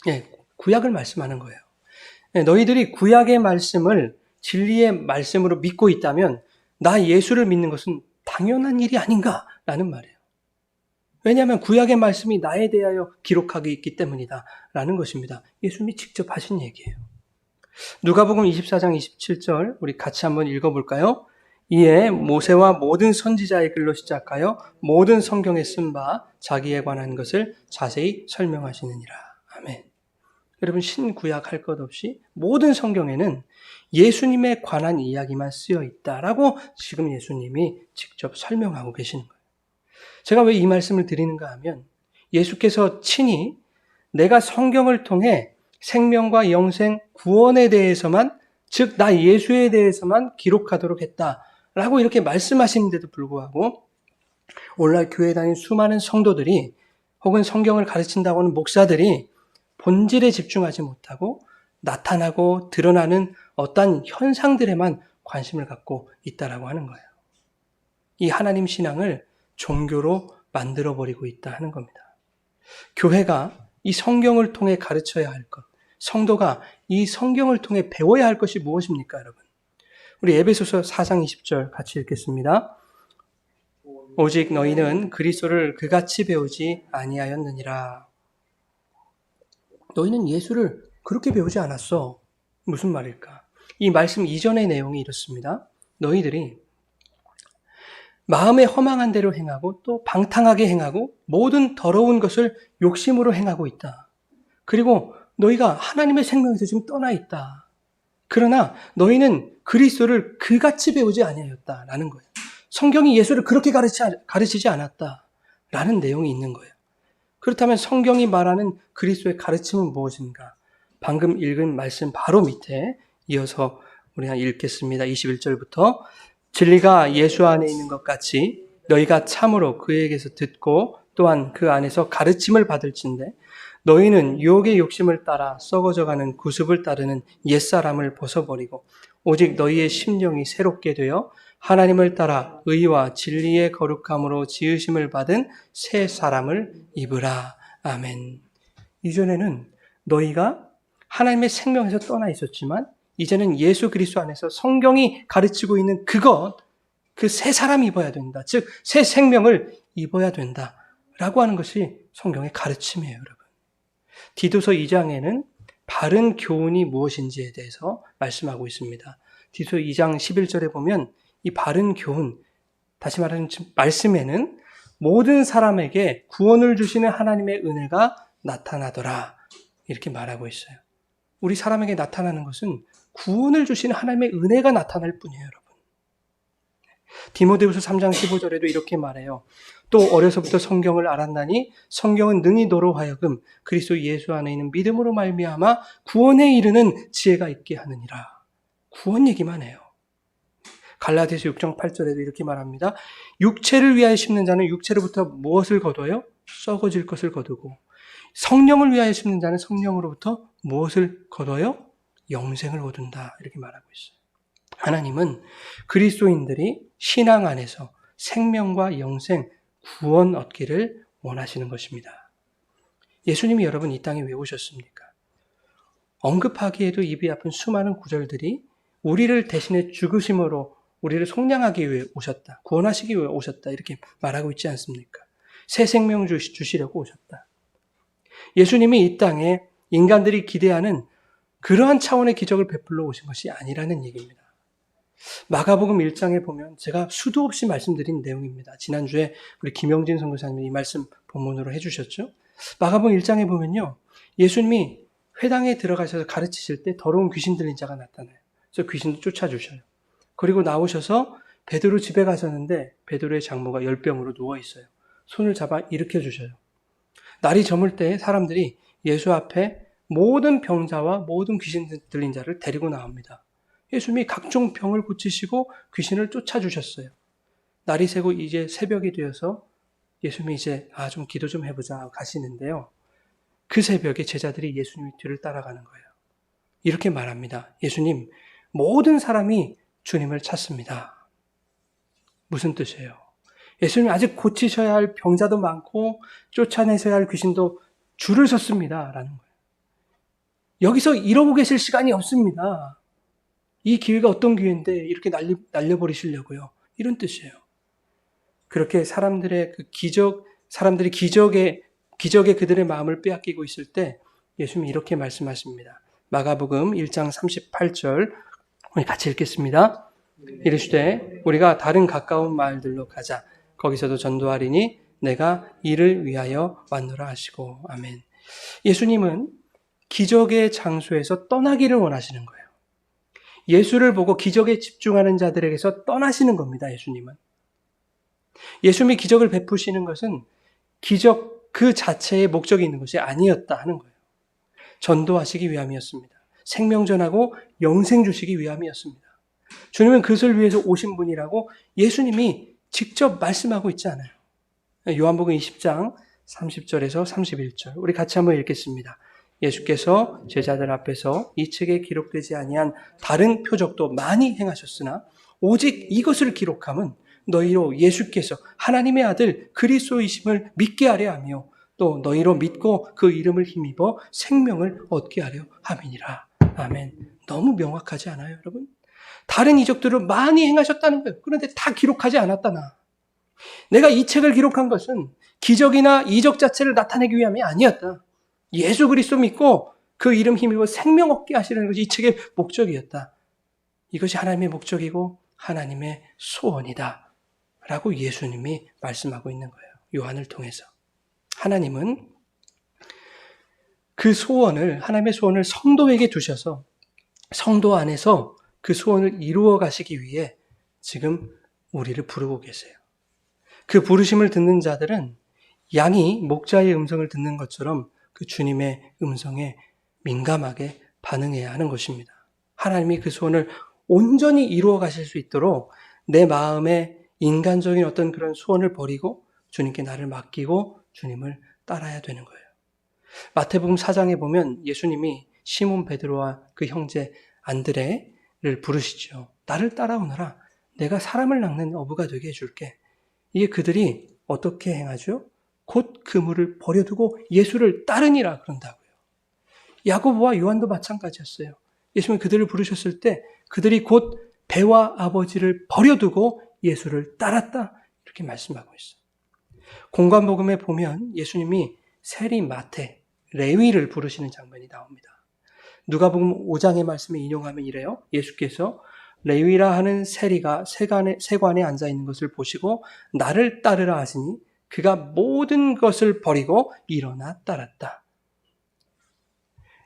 네, 구약을 말씀하는 거예요. 네, 너희들이 구약의 말씀을 진리의 말씀으로 믿고 있다면 나 예수를 믿는 것은 당연한 일이 아닌가라는 말이에요. 왜냐하면 구약의 말씀이 나에 대하여 기록하고 있기 때문이다 라는 것입니다. 예수님이 직접 하신 얘기예요. 누가복음 24장 27절 우리 같이 한번 읽어볼까요? 이에 모세와 모든 선지자의 글로 시작하여 모든 성경에 쓴 바 자기에 관한 것을 자세히 설명하시느니라. 아멘. 여러분 신구약 할 것 없이 모든 성경에는 예수님에 관한 이야기만 쓰여 있다라고 지금 예수님이 직접 설명하고 계시는 거예요. 제가 왜 이 말씀을 드리는가 하면 예수께서 친히 내가 성경을 통해 생명과 영생, 구원에 대해서만 즉 나 예수에 대해서만 기록하도록 했다라고 이렇게 말씀하시는데도 불구하고 오늘날 교회에 다니는 수많은 성도들이 혹은 성경을 가르친다고 하는 목사들이 본질에 집중하지 못하고 나타나고 드러나는 어떤 현상들에만 관심을 갖고 있다라고 하는 거예요. 이 하나님 신앙을 종교로 만들어버리고 있다 하는 겁니다. 교회가 이 성경을 통해 가르쳐야 할 것, 성도가 이 성경을 통해 배워야 할 것이 무엇입니까, 여러분? 우리 에베소서 4장 20절 같이 읽겠습니다. 오직 너희는 그리스도를 그같이 배우지 아니하였느니라. 너희는 예수를 그렇게 배우지 않았어. 무슨 말일까? 이 말씀 이전의 내용이 이렇습니다. 너희들이 마음에 허망한 대로 행하고 또 방탕하게 행하고 모든 더러운 것을 욕심으로 행하고 있다. 그리고 너희가 하나님의 생명에서 지금 떠나 있다. 그러나 너희는 그리스도를 그같이 배우지 아니하였다라는 거예요. 성경이 예수를 그렇게 가르치지 않았다라는 내용이 있는 거예요. 그렇다면 성경이 말하는 그리스도의 가르침은 무엇인가? 방금 읽은 말씀 바로 밑에 이어서 우리가 읽겠습니다. 21절부터 진리가 예수 안에 있는 것 같이 너희가 참으로 그에게서 듣고 또한 그 안에서 가르침을 받을진대 너희는 유혹의 욕심을 따라 썩어져가는 구습을 따르는 옛사람을 벗어버리고 오직 너희의 심령이 새롭게 되어 하나님을 따라 의와 진리의 거룩함으로 지으심을 받은 새 사람을 입으라. 아멘. 이전에는 너희가 하나님의 생명에서 떠나 있었지만 이제는 예수 그리스도 안에서 성경이 가르치고 있는 그것, 그 새 사람이 입어야 된다. 즉 새 생명을 입어야 된다라고 하는 것이 성경의 가르침이에요, 여러분. 디도서 2장에는 바른 교훈이 무엇인지에 대해서 말씀하고 있습니다. 디도서 2장 11절에 보면 이 바른 교훈, 다시 말하는 말씀에는 모든 사람에게 구원을 주시는 하나님의 은혜가 나타나더라. 이렇게 말하고 있어요. 우리 사람에게 나타나는 것은 구원을 주시는 하나님의 은혜가 나타날 뿐이에요, 여러분. 디모데후서 3장 15절에도 이렇게 말해요. 또 어려서부터 성경을 알았나니 성경은 능히 너로 하여금 그리스도 예수 안에 있는 믿음으로 말미암아 구원에 이르는 지혜가 있게 하느니라. 구원 얘기만 해요. 갈라디아서 6장 8절에도 이렇게 말합니다. 육체를 위하여 심는 자는 육체로부터 무엇을 거둬요? 썩어질 것을 거두고, 성령을 위하여 심는 자는 성령으로부터 무엇을 거둬요? 영생을 거둔다. 이렇게 말하고 있어요. 하나님은 그리스도인들이 신앙 안에서 생명과 영생, 구원 얻기를 원하시는 것입니다. 예수님이 여러분 이 땅에 왜 오셨습니까? 언급하기에도 입이 아픈 수많은 구절들이 우리를 대신해 죽으심으로 우리를 속량하기 위해 오셨다. 구원하시기 위해 오셨다. 이렇게 말하고 있지 않습니까? 새 생명 주시려고 오셨다. 예수님이 이 땅에 인간들이 기대하는 그러한 차원의 기적을 베풀러 오신 것이 아니라는 얘기입니다. 마가복음 1장에 보면 제가 수도 없이 말씀드린 내용입니다. 지난주에 우리 김영진 선교사님이 이 말씀 본문으로 해주셨죠. 마가복음 1장에 보면요, 예수님이 회당에 들어가셔서 가르치실 때 더러운 귀신 들린 자가 나타나요. 그래서 귀신도 쫓아주셔요. 그리고 나오셔서 베드로 집에 가셨는데 베드로의 장모가 열병으로 누워있어요. 손을 잡아 일으켜 주셔요. 날이 저물 때 사람들이 예수 앞에 모든 병자와 모든 귀신 들린 자를 데리고 나옵니다. 예수님이 각종 병을 고치시고 귀신을 쫓아주셨어요. 날이 새고 이제 새벽이 되어서 예수님이 이제 좀 기도 좀 해보자 가시는데요. 그 새벽에 제자들이 예수님 뒤를 따라가는 거예요. 이렇게 말합니다. 예수님, 모든 사람이 주님을 찾습니다. 무슨 뜻이에요? 예수님 아직 고치셔야 할 병자도 많고 쫓아내셔야 할 귀신도 줄을 섰습니다. 라는 거예요. 여기서 이러고 계실 시간이 없습니다. 이 기회가 어떤 기회인데 이렇게 날려버리시려고요. 이런 뜻이에요. 그렇게 사람들이 기적에 그들의 마음을 빼앗기고 있을 때 예수님이 이렇게 말씀하십니다. 마가복음 1장 38절 우리 같이 읽겠습니다. 이르시되 우리가 다른 가까운 마을들로 가자. 거기서도 전도하리니 내가 이를 위하여 왔노라 하시고. 아멘. 예수님은 기적의 장소에서 떠나기를 원하시는 거예요. 예수를 보고 기적에 집중하는 자들에게서 떠나시는 겁니다. 예수님은. 예수님이 기적을 베푸시는 것은 기적 그 자체의 목적이 있는 것이 아니었다 하는 거예요. 전도하시기 위함이었습니다. 생명전하고 영생 주시기 위함이었습니다. 주님은 그것을 위해서 오신 분이라고 예수님이 직접 말씀하고 있지 않아요. 요한복음 20장 30절에서 31절 우리 같이 한번 읽겠습니다. 예수께서 제자들 앞에서 이 책에 기록되지 아니한 다른 표적도 많이 행하셨으나 오직 이것을 기록함은 너희로 예수께서 하나님의 아들 그리스도이심을 믿게 하려 하며 또 너희로 믿고 그 이름을 힘입어 생명을 얻게 하려 함이니라. 아멘. 너무 명확하지 않아요, 여러분? 다른 이적들을 많이 행하셨다는 거예요. 그런데 다 기록하지 않았다나. 내가 이 책을 기록한 것은 기적이나 이적 자체를 나타내기 위함이 아니었다. 예수 그리스도 믿고 그 이름 힘입어 생명 얻게 하시려는 것이 이 책의 목적이었다. 이것이 하나님의 목적이고 하나님의 소원이다. 라고 예수님이 말씀하고 있는 거예요. 요한을 통해서. 하나님은 그 소원을, 하나님의 소원을 성도에게 두셔서 성도 안에서 그 소원을 이루어 가시기 위해 지금 우리를 부르고 계세요. 그 부르심을 듣는 자들은 양이 목자의 음성을 듣는 것처럼 그 주님의 음성에 민감하게 반응해야 하는 것입니다. 하나님이 그 소원을 온전히 이루어 가실 수 있도록 내 마음에 인간적인 어떤 그런 소원을 버리고 주님께 나를 맡기고 주님을 따라야 되는 거예요. 마태복음 4장에 보면 예수님이 시몬 베드로와 그 형제 안드레를 부르시죠. 나를 따라오너라. 내가 사람을 낚는 어부가 되게 해줄게. 이게 그들이 어떻게 행하죠? 곧 그물을 버려두고 예수를 따르니라 그런다고요. 야고보와 요한도 마찬가지였어요. 예수님이 그들을 부르셨을 때 그들이 곧 배와 아버지를 버려두고 예수를 따랐다. 이렇게 말씀하고 있어요. 공관복음에 보면 예수님이 세리마테, 레위를 부르시는 장면이 나옵니다. 누가복음 5장의 말씀을 인용하면 이래요. 예수께서 레위라 하는 세리가 세관에 앉아 있는 것을 보시고 나를 따르라 하시니 그가 모든 것을 버리고 일어나 따랐다.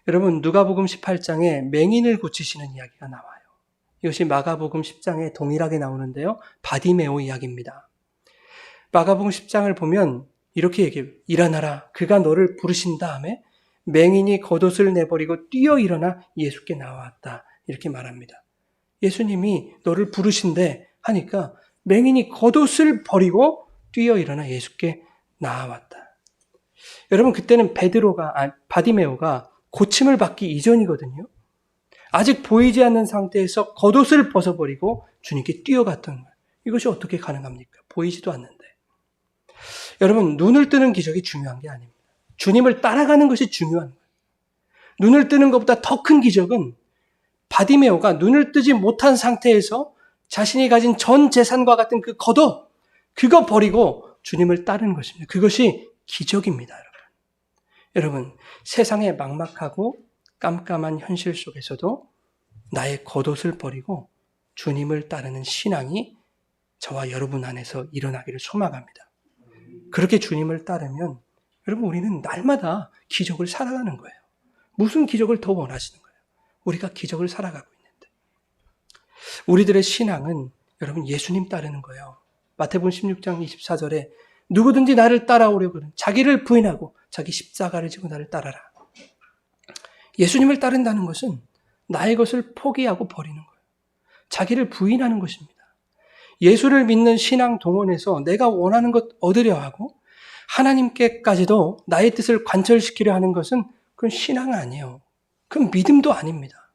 여러분, 누가복음 18장에 맹인을 고치시는 이야기가 나와요. 이것이 마가복음 10장에 동일하게 나오는데요. 바디메오 이야기입니다. 마가복음 10장을 보면 이렇게 얘기해요. 일어나라. 그가 너를 부르신 다음에 맹인이 겉옷을 내버리고 뛰어 일어나 예수께 나왔다. 이렇게 말합니다. 예수님이 너를 부르신대 하니까 맹인이 겉옷을 버리고 뛰어 일어나 예수께 나왔다. 여러분, 그때는 바디메오가 고침을 받기 이전이거든요. 아직 보이지 않는 상태에서 겉옷을 벗어버리고 주님께 뛰어갔던 거예요. 이것이 어떻게 가능합니까? 보이지도 않는데. 여러분, 눈을 뜨는 기적이 중요한 게 아닙니다. 주님을 따라가는 것이 중요한 거예요. 눈을 뜨는 것보다 더 큰 기적은 바디메오가 눈을 뜨지 못한 상태에서 자신이 가진 전 재산과 같은 그 겉옷, 그거 버리고 주님을 따르는 것입니다. 그것이 기적입니다, 여러분. 여러분, 세상의 막막하고 깜깜한 현실 속에서도 나의 겉옷을 버리고 주님을 따르는 신앙이 저와 여러분 안에서 일어나기를 소망합니다. 그렇게 주님을 따르면 여러분, 우리는 날마다 기적을 살아가는 거예요. 무슨 기적을 더 원하시는 거예요? 우리가 기적을 살아가고 있는데. 우리들의 신앙은 여러분 예수님 따르는 거예요. 마태복음 16장 24절에 누구든지 나를 따라오려거든 자기를 부인하고 자기 십자가를 지고 나를 따라라. 예수님을 따른다는 것은 나의 것을 포기하고 버리는 거예요. 자기를 부인하는 것입니다. 예수를 믿는 신앙 동원에서 내가 원하는 것 얻으려 하고 하나님께까지도 나의 뜻을 관철시키려 하는 것은 그건 신앙 아니에요. 그건 믿음도 아닙니다.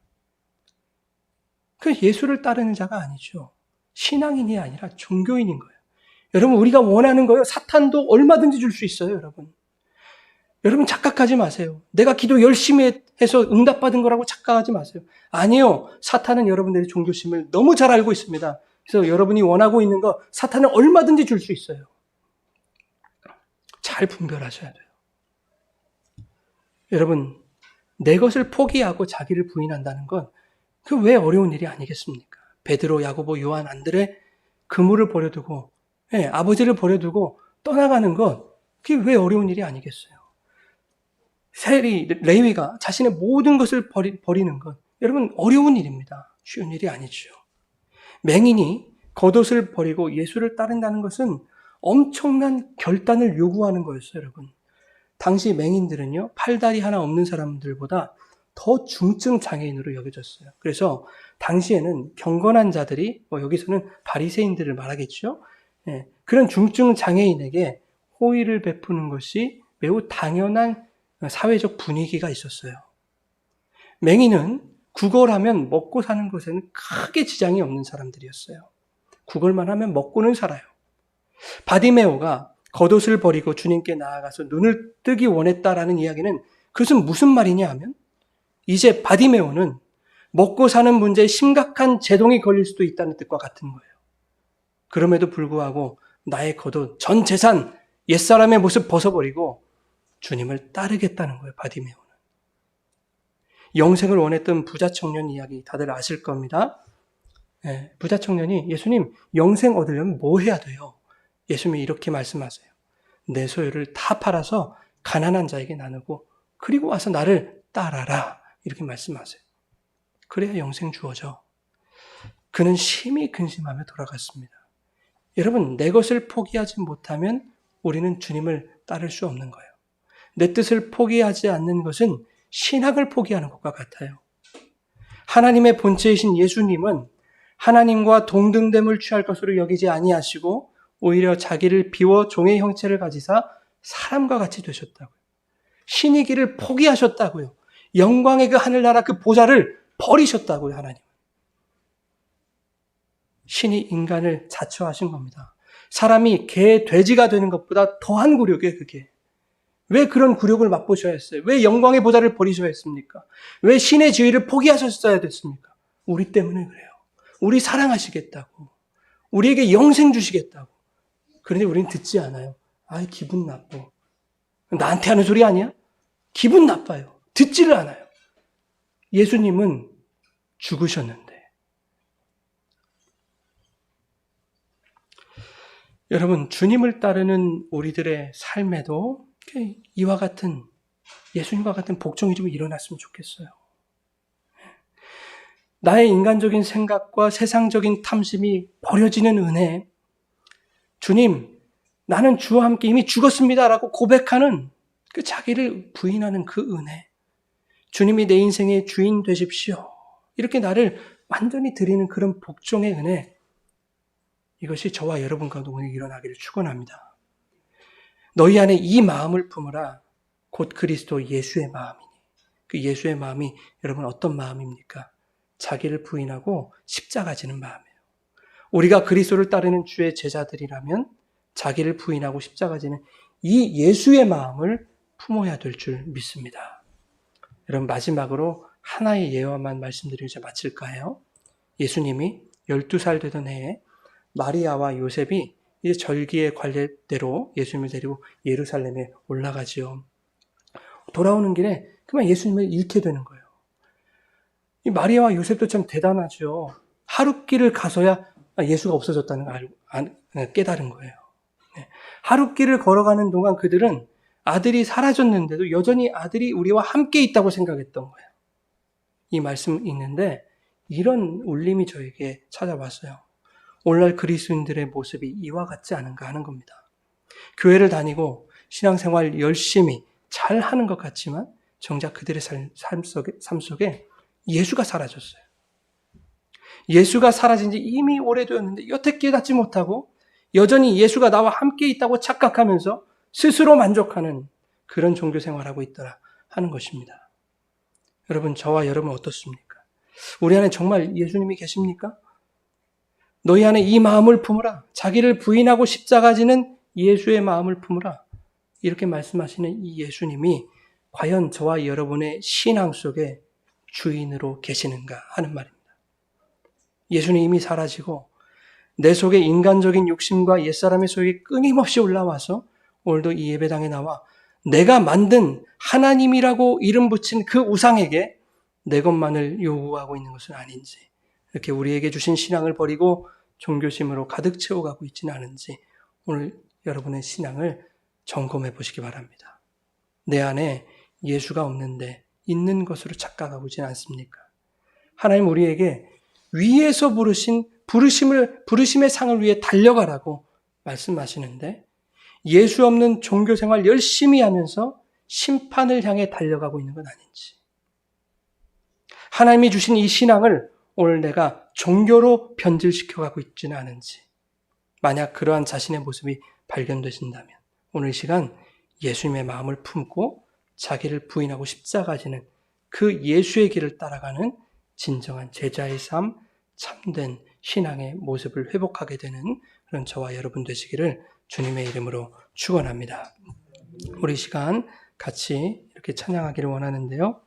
그건 예수를 따르는 자가 아니죠. 신앙인이 아니라 종교인인 거예요. 여러분, 우리가 원하는 거요. 사탄도 얼마든지 줄 수 있어요, 여러분. 여러분 착각하지 마세요. 내가 기도 열심히 해서 응답받은 거라고 착각하지 마세요. 아니요. 사탄은 여러분들의 종교심을 너무 잘 알고 있습니다. 그래서 여러분이 원하고 있는 거 사탄은 얼마든지 줄 수 있어요. 잘 분별하셔야 돼요. 여러분, 내 것을 포기하고 자기를 부인한다는 건 그 왜 어려운 일이 아니겠습니까? 베드로, 야고보, 요한, 안드레 그물을 버려두고 아버지를 버려두고 떠나가는 것 그게 왜 어려운 일이 아니겠어요? 레위가 자신의 모든 것을 버리는 것 여러분 어려운 일입니다. 쉬운 일이 아니죠. 맹인이 겉옷을 버리고 예수를 따른다는 것은 엄청난 결단을 요구하는 거였어요, 여러분. 당시 맹인들은요, 팔다리 하나 없는 사람들보다 더 중증 장애인으로 여겨졌어요. 그래서 당시에는 경건한 자들이, 여기서는 바리새인들을 말하겠죠. 그런 중증 장애인에게 호의를 베푸는 것이 매우 당연한 사회적 분위기가 있었어요. 맹인은 구걸하면 먹고 사는 것에는 크게 지장이 없는 사람들이었어요. 구걸만 하면 먹고는 살아요. 바디메오가 겉옷을 버리고 주님께 나아가서 눈을 뜨기 원했다라는 이야기는 그것은 무슨 말이냐 하면 이제 바디메오는 먹고 사는 문제에 심각한 제동이 걸릴 수도 있다는 뜻과 같은 거예요. 그럼에도 불구하고 나의 겉옷, 전 재산, 옛사람의 모습 벗어버리고 주님을 따르겠다는 거예요, 바디메오는. 영생을 원했던 부자 청년 이야기 다들 아실 겁니다. 부자 청년이 예수님 영생 얻으려면 뭐 해야 돼요? 예수님이 이렇게 말씀하세요. 내 소유를 다 팔아서 가난한 자에게 나누고 그리고 와서 나를 따라라. 이렇게 말씀하세요. 그래야 영생 주어져. 그는 심히 근심하며 돌아갔습니다. 여러분, 내 것을 포기하지 못하면 우리는 주님을 따를 수 없는 거예요. 내 뜻을 포기하지 않는 것은 신학을 포기하는 것과 같아요. 하나님의 본체이신 예수님은 하나님과 동등됨을 취할 것으로 여기지 아니하시고 오히려 자기를 비워 종의 형체를 가지사 사람과 같이 되셨다고요. 신이기를 포기하셨다고요. 영광의 그 하늘나라 그 보좌를 버리셨다고요, 하나님. 신이 인간을 자처하신 겁니다. 사람이 개, 돼지가 되는 것보다 더한 굴욕이에요, 그게. 왜 그런 굴욕을 맛보셔야 했어요? 왜 영광의 보좌를 버리셔야 했습니까? 왜 신의 지위를 포기하셨어야 됐습니까? 우리 때문에 그래요. 우리 사랑하시겠다고. 우리에게 영생 주시겠다고. 그런데 우리는 듣지 않아요. 기분 나빠. 나한테 하는 소리 아니야? 기분 나빠요. 듣지를 않아요. 예수님은 죽으셨는데. 여러분, 주님을 따르는 우리들의 삶에도 이와 같은, 예수님과 같은 복종이 좀 일어났으면 좋겠어요. 나의 인간적인 생각과 세상적인 탐심이 버려지는 은혜, 주님, 나는 주와 함께 이미 죽었습니다 라고 고백하는 그 자기를 부인하는 그 은혜, 주님이 내 인생의 주인 되십시오, 이렇게 나를 완전히 드리는 그런 복종의 은혜, 이것이 저와 여러분 가운데 오늘 일어나기를 축원합니다. 너희 안에 이 마음을 품으라. 곧 그리스도 예수의 마음이니. 그 예수의 마음이 여러분 어떤 마음입니까? 자기를 부인하고 십자가 지는 마음이에요. 우리가 그리스도를 따르는 주의 제자들이라면 자기를 부인하고 십자가 지는 이 예수의 마음을 품어야 될 줄 믿습니다. 여러분, 마지막으로 하나의 예화만 말씀드리고 이제 마칠까 해요. 예수님이 12살 되던 해에 마리아와 요셉이 이제 절기의 관례대로 예수님을 데리고 예루살렘에 올라가지요. 돌아오는 길에 그만 예수님을 잃게 되는 거예요. 이 마리아와 요셉도 참 대단하죠. 하룻길을 가서야 예수가 없어졌다는 걸 깨달은 거예요. 하룻길을 걸어가는 동안 그들은 아들이 사라졌는데도 여전히 아들이 우리와 함께 있다고 생각했던 거예요. 이 말씀 있는데 이런 울림이 저에게 찾아왔어요. 오늘날 그리스도인들의 모습이 이와 같지 않은가 하는 겁니다. 교회를 다니고 신앙생활 열심히 잘 하는 것 같지만 정작 그들의 삶 속에 예수가 사라졌어요. 예수가 사라진 지 이미 오래되었는데 여태 깨닫지 못하고 여전히 예수가 나와 함께 있다고 착각하면서 스스로 만족하는 그런 종교 생활을 하고 있더라 하는 것입니다. 여러분, 저와 여러분 어떻습니까? 우리 안에 정말 예수님이 계십니까? 너희 안에 이 마음을 품으라. 자기를 부인하고 십자가 지는 예수의 마음을 품으라. 이렇게 말씀하시는 이 예수님이 과연 저와 여러분의 신앙 속에 주인으로 계시는가 하는 말입니다. 예수님이 이미 사라지고 내 속에 인간적인 욕심과 옛사람의 소욕이 끊임없이 올라와서 오늘도 이 예배당에 나와 내가 만든 하나님이라고 이름 붙인 그 우상에게 내 것만을 요구하고 있는 것은 아닌지, 이렇게 우리에게 주신 신앙을 버리고 종교심으로 가득 채워가고 있지는 않은지 오늘 여러분의 신앙을 점검해 보시기 바랍니다. 내 안에 예수가 없는데 있는 것으로 착각하고 있지는 않습니까? 하나님 우리에게 위에서 부르심의 상을 위해 달려가라고 말씀하시는데 예수 없는 종교생활 열심히 하면서 심판을 향해 달려가고 있는 건 아닌지, 하나님이 주신 이 신앙을 오늘 내가 종교로 변질시켜가고 있지는 않은지, 만약 그러한 자신의 모습이 발견되신다면 오늘 이 시간 예수님의 마음을 품고 자기를 부인하고 십자가 지는 그 예수의 길을 따라가는 진정한 제자의 삶, 참된 신앙의 모습을 회복하게 되는 그런 저와 여러분 되시기를 주님의 이름으로 축원합니다. 우리 시간 같이 이렇게 찬양하기를 원하는데요.